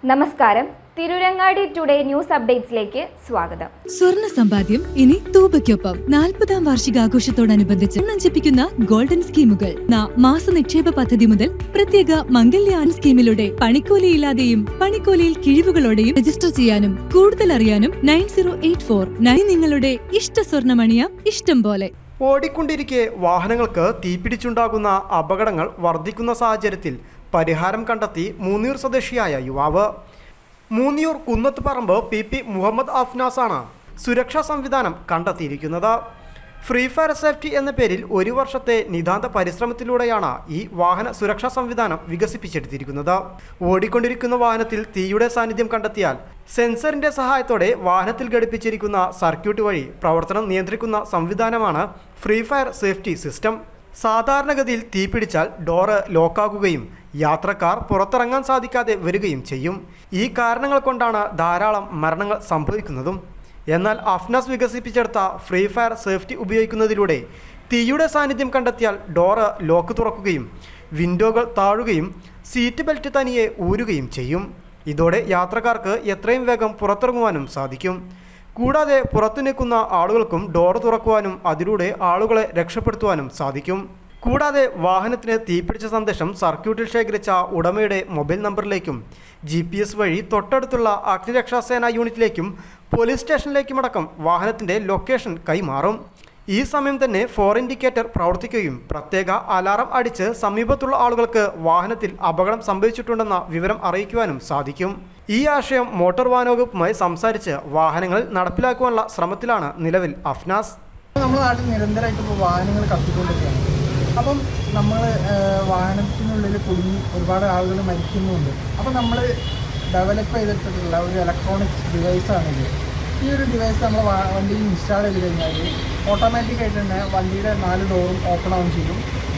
നമസ്കാരം. Tirurangadi today news അപ്ഡേറ്റ്സിലേക്ക് സ്വാഗതം. സ്വർണ്ണ സമ്പാദ്യം ഇനി തൂബയ്ക്കൊപ്പം 40ാം വാർഷികാഘോഷത്തോടനുബന്ധിച്ച് നഞ്ചിപ്പിക്കുന്ന ഗോൾഡൻ സ്കീമുകൾ. മാസ നിക്ഷേപ പദ്ധതി മുതൽ പ്രത്യേക മംഗല്യാൻ സ്കീമിലൂടെ പണിക്കൂലിയില്ലാതെയും പണിക്കൂലിയിൽ കിഴിവുകളോടെയും രജിസ്റ്റർ ചെയ്യാനും കൂടുതൽ അറിയാനും 9084 നിങ്ങളുടെ ഇഷ്ട സ്വർണ്ണമണിയാം ഇഷ്ടം പോലെ. ഓടിക്കൊണ്ടിരിക്കെ വാഹനങ്ങൾക്ക് തീപിടിച്ചുണ്ടാകുന്ന അപകടങ്ങൾ വർദ്ധിക്കുന്ന സാഹചര്യത്തിൽ പരിഹാരം കണ്ടെത്തി മൂന്നിയൂർ സ്വദേശിയായ യുവാവ്. മൂന്നിയൂർ കുന്നത്തുപറമ്പ് പി മുഹമ്മദ് അഫ്നാസാണ് സുരക്ഷാ സംവിധാനം കണ്ടെത്തിയിരിക്കുന്നത്. ഫ്രീ ഫയർ സേഫ്റ്റി എന്ന പേരിൽ ഒരു വർഷത്തെ നിതാന്ത പരിശ്രമത്തിലൂടെയാണ് ഈ വാഹന സുരക്ഷാ സംവിധാനം വികസിപ്പിച്ചെടുത്തിരിക്കുന്നത്. ഓടിക്കൊണ്ടിരിക്കുന്ന വാഹനത്തിൽ തീയുടെ സാന്നിധ്യം കണ്ടെത്തിയാൽ സെൻസറിന്റെ സഹായത്തോടെ വാഹനത്തിൽ ഘടിപ്പിച്ചിരിക്കുന്ന സർക്യൂട്ട് വഴി പ്രവർത്തനം നിയന്ത്രിക്കുന്ന സംവിധാനമാണ് ഫ്രീ ഫയർ സേഫ്റ്റി സിസ്റ്റം. സാധാരണഗതിയിൽ തീപിടിച്ചാൽ ഡോറ് ലോക്കാകുകയും യാത്രക്കാർ പുറത്തിറങ്ങാൻ സാധിക്കാതെ വരികയും ചെയ്യും. ഈ കാരണങ്ങൾ കൊണ്ടാണ് ധാരാളം മരണങ്ങൾ സംഭവിക്കുന്നതും. എന്നാൽ അഫ്നാസ് വികസിപ്പിച്ചെടുത്ത ഫ്രീ ഫയർ സേഫ്റ്റി ഉപയോഗിക്കുന്നതിലൂടെ തീയുടെ സാന്നിധ്യം കണ്ടെത്തിയാൽ ഡോറ് ലോക്ക് തുറക്കുകയും വിൻഡോകൾ താഴുകയും സീറ്റ് ബെൽറ്റ് തനിയെ ഊരുകയും ചെയ്യും. ഇതോടെ യാത്രക്കാർക്ക് എത്രയും വേഗം പുറത്തിറങ്ങുവാനും സാധിക്കും. കൂടാതെ പുറത്തു നിൽക്കുന്ന ആളുകൾക്കും ഡോർ തുറക്കുവാനും അതിലൂടെ ആളുകളെ രക്ഷപ്പെടുത്തുവാനും സാധിക്കും. കൂടാതെ വാഹനത്തിന് തീപിടിച്ച സന്ദേശം സർക്യൂട്ടിൽ ശേഖരിച്ച ഉടമയുടെ മൊബൈൽ നമ്പറിലേക്കും GPS വഴി തൊട്ടടുത്തുള്ള അഗ്നിരക്ഷാസേന യൂണിറ്റിലേക്കും പോലീസ് സ്റ്റേഷനിലേക്കുമടക്കം വാഹനത്തിൻ്റെ ലൊക്കേഷൻ കൈമാറും. ഈ സമയം തന്നെ ഫോർ ഇൻഡിക്കേറ്റർ പ്രവർത്തിക്കുകയും പ്രത്യേക അലാറം അടിച്ച് സമീപത്തുള്ള ആളുകൾക്ക് വാഹനത്തിൽ അപകടം സംഭവിച്ചിട്ടുണ്ടെന്ന വിവരം അറിയിക്കുവാനും സാധിക്കും. ഈ ആശയം മോട്ടോർ വാഹന വകുപ്പുമായി സംസാരിച്ച് വാഹനങ്ങൾ നടപ്പിലാക്കുവാനുള്ള ശ്രമത്തിലാണ് നിലവിൽ അഫ്നാസ്. നമ്മുടെ നാട്ടിൽ നിരന്തരമായിട്ട് ഇപ്പോൾ വാഹനങ്ങൾ കത്തിക്കൊണ്ടിരിക്കുകയാണ്. അപ്പം നമ്മൾ വാഹനത്തിനുള്ളിൽ കുടുങ്ങി ഒരുപാട് ആളുകൾ മരിക്കുന്നുണ്ട്. അപ്പം നമ്മൾ ഡെവലപ്പ് ചെയ്തിട്ടുള്ള ഒരു ഇലക്ട്രോണിക്സ് ഡിവൈസാണിത്. ഈ ഒരു ഡിവൈസ് നമ്മൾ വണ്ടിയിൽ ഇൻസ്റ്റാൾ ചെയ്ത് കഴിഞ്ഞാൽ ഓട്ടോമാറ്റിക്കായിട്ട് തന്നെ വണ്ടിയുടെ 4 ഡോറും ഓപ്പൺ ആവും ചെയ്യും.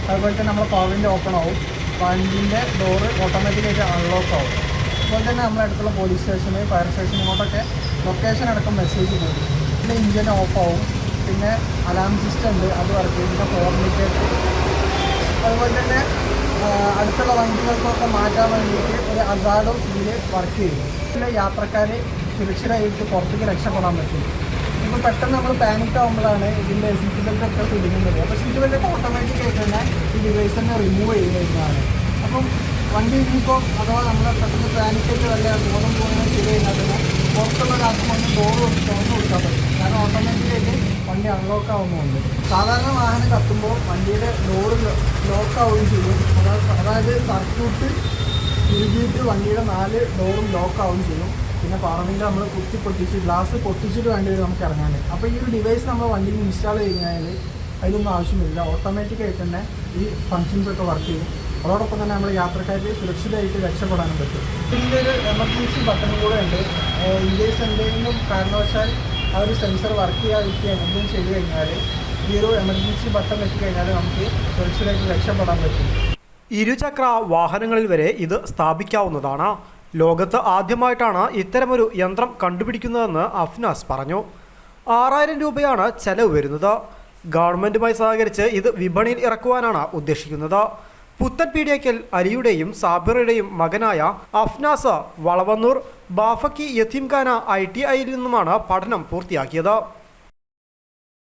അതുപോലെ തന്നെ നമ്മൾ പവർ വിൻഡോ ഓപ്പൺ ആവും, വണ്ടീൻ്റെ ഡോറ് ഓട്ടോമാറ്റിക്കായിട്ട് അൺലോക്ക് ആവും. അതുപോലെ തന്നെ നമ്മുടെ അടുത്തുള്ള പോലീസ് സ്റ്റേഷന്, ഫയർ സ്റ്റേഷൻ, ഇങ്ങോട്ടൊക്കെ ലൊക്കേഷൻ അടക്കം മെസ്സേജ് പോകും. പിന്നെ ഇഞ്ചിൻ ഓഫ് ആവും. പിന്നെ അലാം സിസ്റ്റം ഉണ്ട്, അത് വർക്ക് ചെയ്യും. പിന്നെ ഫോർ ഇൻഡിക്കേറ്റർ, അതുപോലെ തന്നെ അടുത്തുള്ള വണ്ടികൾക്കൊക്കെ മാറ്റാൻ വേണ്ടിയിട്ട് ഒരു അസാഡും ഇതിൽ വർക്ക് ചെയ്യും. പിന്നെ യാത്രക്കാർ സുരക്ഷിതമായിട്ട് പുറത്തേക്ക് രക്ഷപ്പെടാൻ പറ്റും. ഇപ്പോൾ പെട്ടെന്ന് നമ്മൾ പാനിക് ആകുമ്പോഴാണ് ഇതിൻ്റെ സീറ്റ് ബെൽറ്റൊക്കെ കുടുങ്ങുന്നത്. അപ്പോൾ സീറ്റ് ബെൽറ്റൊക്കെ ഓട്ടോമാറ്റിക്കായിട്ട് തന്നെ ഈ ഡിവൈസ് തന്നെ റിമൂവ് ചെയ്ത് കഴിഞ്ഞാണ്. അപ്പം വണ്ടി ഇനിയിപ്പോൾ അഥവാ നമ്മൾ പെട്ടെന്ന് പാനിക്കായിട്ട് വല്ല ബോധം പോകുന്നത് ചെയ്ത് കഴിഞ്ഞാൽ തന്നെ പുറത്തുള്ള ഒരാൾക്ക് വന്ന് ഡോറ് തുറന്നു കൊടുക്കാൻ പറ്റും. കാരണം ഓട്ടോമാറ്റിക്കായിട്ട് വണ്ടി അൺലോക്ക് ആവുന്നുണ്ട്. സാധാരണ വാഹനം കത്തുമ്പോൾ വണ്ടിയുടെ ഡോറ് ലോക്കാവുകയും ചെയ്യും. അതായത് സർക്യൂട്ട് തിരികിയിട്ട് വണ്ടിയുടെ 4 ഡോറും ലോക്കാവുകയും ചെയ്യും. പിന്നെ പറമ്പിൽ നമ്മൾ പൊട്ടിച്ച് ഗ്ലാസ് പൊട്ടിച്ചിട്ട് വേണ്ടി വരും നമുക്ക് ഇറങ്ങാൻ. അപ്പോൾ ഈ ഒരു ഡിവൈസ് നമ്മൾ വണ്ടിയിൽ ഇൻസ്റ്റാൾ കഴിഞ്ഞാൽ അതിലൊന്നും ആവശ്യമില്ല, ഓട്ടോമാറ്റിക്കായിട്ട് തന്നെ ഈ ഫങ്ഷൻസൊക്കെ വർക്ക് ചെയ്യും. അതോടൊപ്പം തന്നെ നമ്മൾ യാത്രക്കാർക്ക് സുരക്ഷിതമായിട്ട് രക്ഷപ്പെടാനും പറ്റും. ഇതിൻ്റെ ഒരു എമർജൻസി ബട്ടൺ കൂടെ ഉണ്ട്. ഇൻകേസ് എന്തെങ്കിലും കാരണവശാൽ ആ ഒരു സെൻസർ വർക്ക് ചെയ്യാതിരിക്കുക എന്തെങ്കിലും ചെയ്ത് കഴിഞ്ഞാൽ ഈ ഒരു എമർജൻസി ബട്ടൺ എത്തിക്കഴിഞ്ഞാൽ നമുക്ക് സുരക്ഷിതമായിട്ട് രക്ഷപ്പെടാൻ പറ്റും. ഇരുചക്ര വാഹനങ്ങളിൽ വരെ ഇത് സ്ഥാപിക്കാവുന്നതാണ്. ലോകത്ത് ആദ്യമായിട്ടാണ് ഇത്തരമൊരു യന്ത്രം കണ്ടുപിടിക്കുന്നതെന്ന് അഫ്നാസ് പറഞ്ഞു. 6000 രൂപയാണ് ചെലവ് വരുന്നത്. ഗവൺമെൻറ്റുമായി സഹകരിച്ച് ഇത് വിപണിയിൽ ഇറക്കുവാനാണ് ഉദ്ദേശിക്കുന്നത്. പുത്തൻപീടിയക്കൽ അലിയുടെയും സാബിറയുടെയും മകനായ അഫ്നാസ് വളവന്നൂർ ബാഫക്കി യത്തീംഖാന ITIയിൽ നിന്നുമാണ് പഠനം പൂർത്തിയാക്കിയത്.